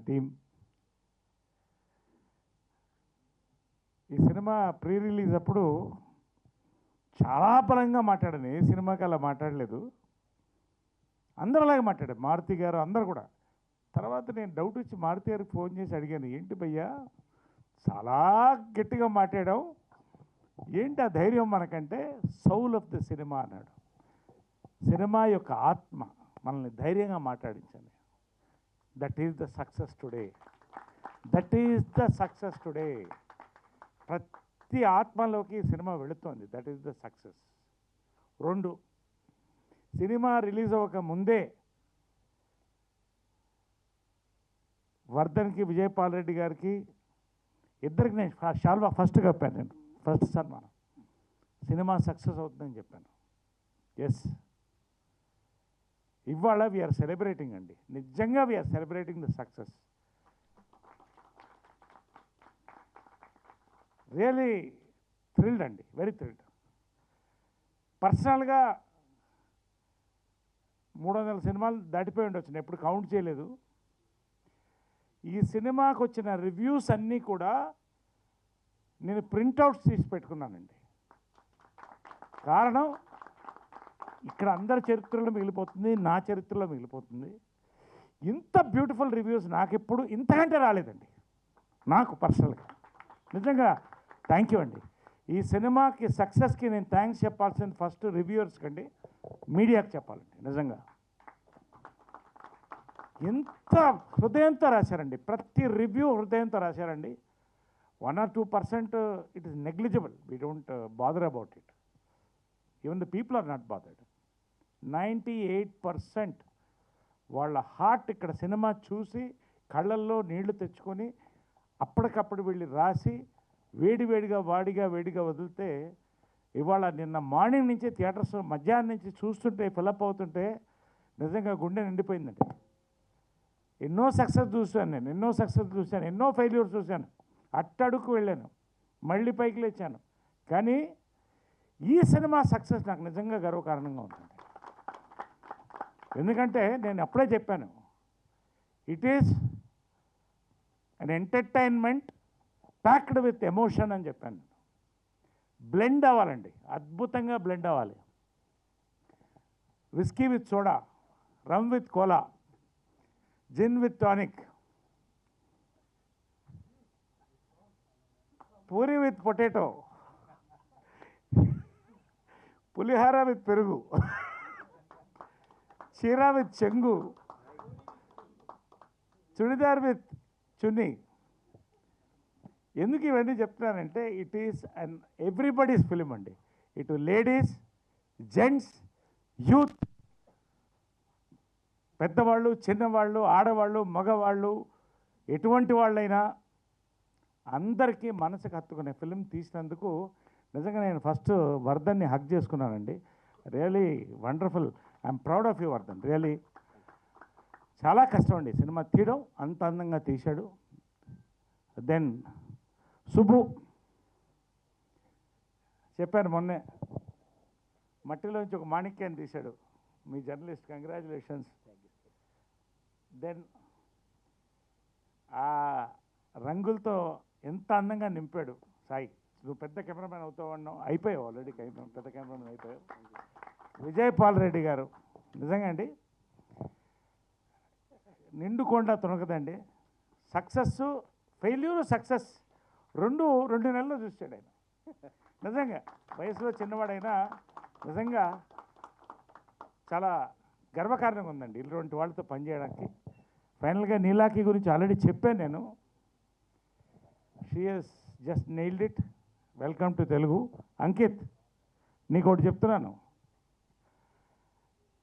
Team. ఈ cinema pre release అప్పుడు చాలా బలంగా మాట్లాడాను. ఏ సినిమాకి అలా మాట్లాడలేదు. అందరూ అలాగే మాట్లాడారు, మారుతి గారు అందరు కూడా. తర్వాత నేను డౌట్ వచ్చి మారుతి గారికి ఫోన్ చేసి అడిగాను, ఏంటి భయ్యా చాలా గట్టిగా మాట్లాడావు, ఏంటి ఆ ధైర్యం మనకంటే? సౌల్ ఆఫ్ ద సినిమా అన్నాడు. సినిమా యొక్క ఆత్మ మనల్ని ధైర్యంగా మాట్లాడించండి. That is the success today. That is the success today. ప్రతి ఆత్మలోకి సినిమా వెళుతోంది. That is the success. 2, cinema release అవ్వక ముందే వర్ధన్కి, విజయపాల్ రెడ్డి గారికి ఇద్దరికి నేను షాల్వా ఫస్ట్ కప్పాను. నేను ఫస్ట్ సన్మానం. సినిమా సక్సెస్ అవుతుందని చెప్పాను. ఎస్, ఇవాళ వీఆర్ సెలబ్రేటింగ్ అండి. నిజంగా we are celebrating the success. Really thrilled అండి, వెరీ థ్రిల్డ్. పర్సనల్గా 300 సినిమాలు దాటిపోయి ఉండొచ్చు, నేను ఎప్పుడు కౌంట్ చేయలేదు. ఈ సినిమాకు వచ్చిన రివ్యూస్ అన్నీ కూడా నేను ప్రింట్అవుట్స్ తీసి పెట్టుకున్నానండి. కారణం, ఇక్కడ అందరి చరిత్రలో మిగిలిపోతుంది, నా చరిత్రలో మిగిలిపోతుంది. ఇంత బ్యూటిఫుల్ రివ్యూస్ నాకు ఎప్పుడు ఇంతకంటే రాలేదండి. నాకు పర్సనల్గా నిజంగా థ్యాంక్ యూ అండి. ఈ సినిమాకి సక్సెస్కి నేను థ్యాంక్స్ చెప్పాల్సింది ఫస్ట్ రివ్యూవర్స్ కండి, మీడియాకి చెప్పాలండి. నిజంగా ఎంత హృదయంతో రాశారండి, ప్రతి రివ్యూ హృదయంతో రాశారండి. 1 or 2% it is negligible. We don't bother about it. Even the people are not bothered. 98% వాళ్ళ హార్ట్ ఇక్కడ సినిమా చూసి కళ్ళల్లో నీళ్లు తెచ్చుకొని అప్పటికప్పుడు వెళ్ళి రాసి వేడివేడిగా వేడిగా వదిలితే, ఇవాళ నిన్న మార్నింగ్ నుంచి థియేటర్స్ మధ్యాహ్నం నుంచి చూస్తుంటే, ఫిలప్ అవుతుంటే నిజంగా గుండె నిండిపోయిందండి. ఎన్నో సక్సెస్ చూశాను నేను, ఎన్నో ఫెయిల్యూర్స్ చూశాను, అట్టడుకు వెళ్ళాను, మళ్ళీ పైకి లేచాను. కానీ ఈ సినిమా సక్సెస్ నాకు నిజంగా గర్వకారణంగా ఉంటుంది. ఎందుకంటే నేను అప్పుడే చెప్పాను, it is an entertainment packed with emotion అని చెప్పాను. బ్లెండ్ అవ్వాలండి, అద్భుతంగా బ్లెండ్ అవ్వాలి. Whisky with soda, rum with cola, gin with tonic, puri with potato, పులిహార విత్ పెరుగు, చీర విత్ చెంగు, చుడిదార్ విత్ చున్నీ. ఎందుకు ఇవన్నీ చెప్తున్నానంటే, it is an everybody's film అండి. ఇటు లేడీస్, జెంట్స్, యూత్, పెద్దవాళ్ళు, చిన్నవాళ్ళు, ఆడవాళ్ళు, మగవాళ్ళు, ఎటువంటి వాళ్ళైనా అందరికీ మనసుకు హత్తుకునే ఫిలిం తీసినందుకు నిజంగా నేను ఫస్ట్ వర్ధన్ని హగ్ చేసుకున్నానండి. Really wonderful. I'm proud of you Vardhan. Really చాలా కష్టం అండి సినిమా తీయడం, అంత అందంగా తీశాడు. దెన్ సుబ్బు చెప్పాను మొన్నే, మట్టిలోంచి ఒక మాణిక్యాన్ని తీశాడు. మీ జర్నలిస్ట్, కంగ్రాచులేషన్స్. దెన్ ఆ రంగులతో ఎంత అందంగా నింపాడు సాయి. నువ్వు పెద్ద కెమెరామెన్ అవుతావు అన్నావు, అయిపోయావు ఆల్రెడీ, పెద్ద కెమెరామెన్ అయిపోయావు. విజయపాల్ రెడ్డి గారు నిజంగా అండి, నిండుకొండ తునకదండి. సక్సెస్, ఫెయిల్యూర్, సక్సెస్ రెండు నెలల్లో చూశాడు ఆయన. నిజంగా వయసులో చిన్నవాడైనా నిజంగా చాలా గర్వకారణంగా ఉందండి ఇటువంటి వాళ్ళతో పనిచేయడానికి. ఫైనల్గా నీలాకి గురించి ఆల్రెడీ చెప్పాను నేను. She has just nailed it. Welcome to Telugu. Ankit, నీకు ఒకటి చెప్తున్నాను,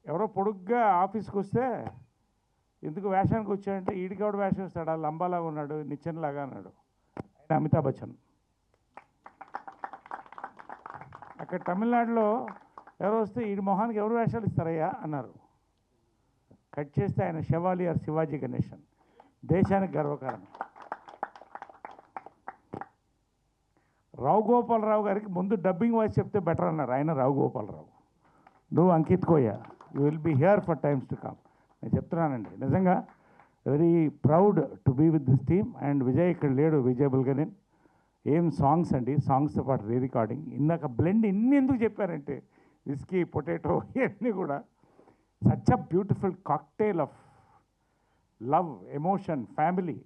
ఎవరో పొడుగ్గా ఆఫీస్కి వస్తే ఎందుకు వేషానికి వచ్చాడంటే, ఈడికావిడ వేషం ఇస్తాడు, లంబాలాగా ఉన్నాడు, నిచ్చెనలాగా అన్నాడు. ఆయన అమితాబ్ బచ్చన్. అక్కడ తమిళనాడులో ఎవరో వస్తే ఈడి మొహానికి ఎవరు వేషాలు ఇస్తారయ్యా అన్నారు. కట్ చేస్తే ఆయన శవాలి ఆర్ శివాజీ గణేశన్. దేశానికి గర్వకారణం. రావు గోపాలరావు గారికి ముందు డబ్బింగ్ వాయిస్ చెప్తే బెటర్ అన్నారు ఆయన. రావు గోపాలరావు, నువ్వు Ankit Koya, you will be here for times to come. నేను చెప్తున్నానండి నిజంగా. Very proud to be with this team. And Vijay ఇక్కడ లేడు, విజయ్ బుల్గనేన్. ఏం సాంగ్స్ అండి, సాంగ్స్తో పాటు రీ రికార్డింగ్. ఇందాక బ్లెండ్ ఇన్ని ఎందుకు చెప్పారంటే విస్కీ, పొటాటో ఇవన్నీ కూడా such a beautiful cocktail of love, emotion, family.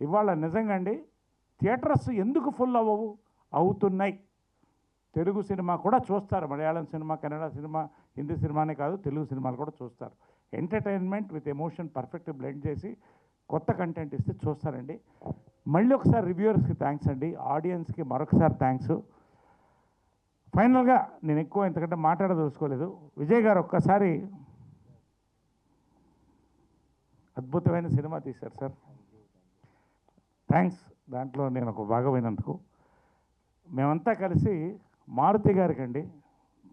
ఇవాళ నిజంగా అండి థియేటర్స్ ఎందుకు ఫుల్ అవ్వవు? అవుతున్నాయి. తెలుగు సినిమా కూడా చూస్తారు, మలయాళం సినిమా, కన్నడ సినిమా, హిందీ సినిమానే కాదు, తెలుగు సినిమాలు కూడా చూస్తారు. Entertainment with emotion perfect blend చేసి కొత్త కంటెంట్ ఇస్తే చూస్తారండి. మళ్ళీ ఒకసారి రివ్యూవర్స్కి థ్యాంక్స్ అండి, ఆడియన్స్కి మరొకసారి థ్యాంక్స్. ఫైనల్గా నేను ఎక్కువ ఇంతకంటే మాట్లాడదలుచుకోలేదు. విజయ్ గారు ఒక్కసారి అద్భుతమైన సినిమా తీశారు సార్, థ్యాంక్స్. దాంట్లో నేను ఒక భాగమైనందుకు మేమంతా కలిసి మారుతి గారికి అండి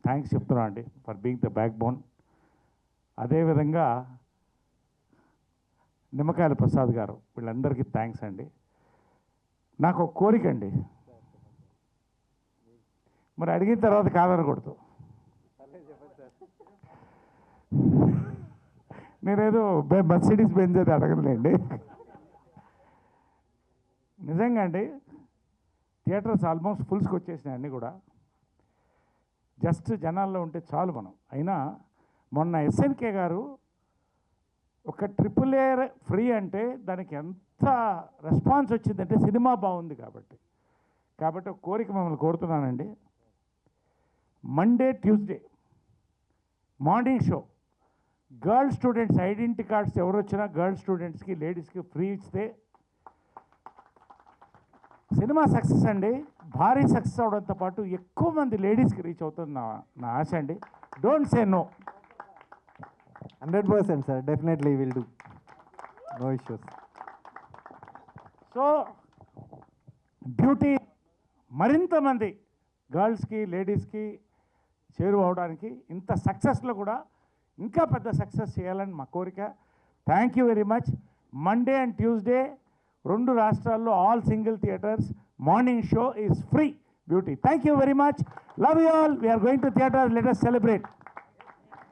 థ్యాంక్స్ చెప్తున్నాం అండి for being the back bone. అదేవిధంగా నిమ్మకాయల ప్రసాద్ గారు, వీళ్ళందరికీ థ్యాంక్స్ అండి. నాకు ఒక కోరిక అండి, మరి అడిగిన తర్వాత కాదనకూడదు. నేనేదో మర్సిడీస్ బెంజ్ అది అడగలేండి. నిజంగా అండి థియేటర్స్ ఆల్మోస్ట్ ఫుల్స్కి వచ్చేసినాయి అన్నీ కూడా. జస్ట్ జనాల్లో ఉంటే చాలు మనం. అయినా మొన్న ఎస్ఎన్కే గారు ఒక AAA ఫ్రీ అంటే దానికి ఎంత రెస్పాన్స్ వచ్చిందంటే సినిమా బాగుంది కాబట్టి. ఒక కోరిక మిమ్మల్ని కోరుతున్నానండి, Monday Tuesday morning show girl students identity cards ఎవరు వచ్చినా గర్ల్ స్టూడెంట్స్కి, లేడీస్కి ఫ్రీ ఇస్తే సినిమా సక్సెస్ అండి. భారీ సక్సెస్ అవడంతో పాటు ఎక్కువ మంది లేడీస్కి రీచ్ అవుతుంది నా ఆశ అండి. Don't say no. 100% sir, definitely will do, no issues. So beauty మరింత మంది గర్ల్స్కి, లేడీస్కి చేరువవడానికి ఇంత సక్సెస్లో కూడా ఇంకా పెద్ద సక్సెస్ చేయాలని మా కోరిక. Thank you very much. Monday and Tuesday 2 రాష్ట్రాల్లో all single theatres morning show is free. Beauty. Thank you very much. Love you all. We're going to theatre. Let us celebrate.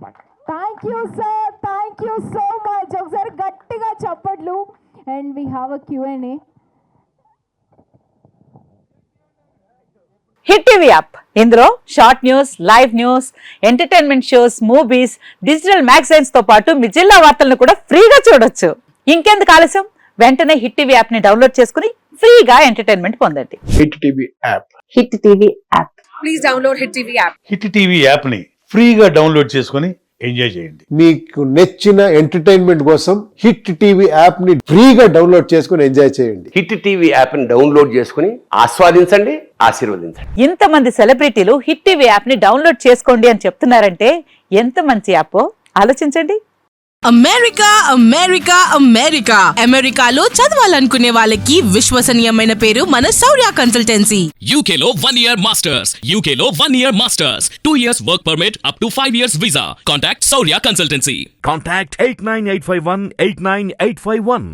Bye. Thank you sir, thank you so much. ఒకసారి గట్టిగా చప్పట్లు. And we have a Q&A. Hit TV app, ఇందులో short news, live news, entertainment shows, movies, digital magazines తో పాటు మీ జిల్లా వార్తలను కూడా ఫ్రీగా చూడొచ్చు. ఇంకెందుకు ఆలస్యం, వెంటనే హిట్ టీవీ యాప్ ని డౌన్లోడ్ చేసుకుని ఫ్రీగా ఎంటర్టైన్మెంట్ పొందండి. Hit TV app. Hit TV app. Please download hit TV app. Hit TV app ని ఫ్రీగా డౌన్లోడ్ చేసుకొని ఎంజాయ్ చేయండి. మీకు నచ్చిన ఎంటర్టైన్మెంట్ కోసం హిట్ టీవీ యాప్ ని ఫ్రీగా డౌన్లోడ్ చేసుకొని ఎంజాయ్ చేయండి. హిట్ టీవీ యాప్ ని డౌన్లోడ్ చేసుకుని ఆస్వాదించండి, ఆశీర్వదించండి. ఇంతమంది సెలబ్రిటీలు హిట్ టీవీ యాప్ ని డౌన్లోడ్ చేసుకోండి అని చెప్తున్నారంటే ఎంత మంచి యాప్ ఆలోచించండి. అమెరికా అమెరికా అమెరికా అమెరికాలో చదవాలనుకునే వాళ్ళకి విశ్వసనీయమైన పేరు మన శౌర్య కన్సల్టెన్సీ. UK లో 1 year masters. UK లో 1 year masters. 2 years work permit up to 5 years visa. Contact Saurya Consultancy. Contact 89851 89851.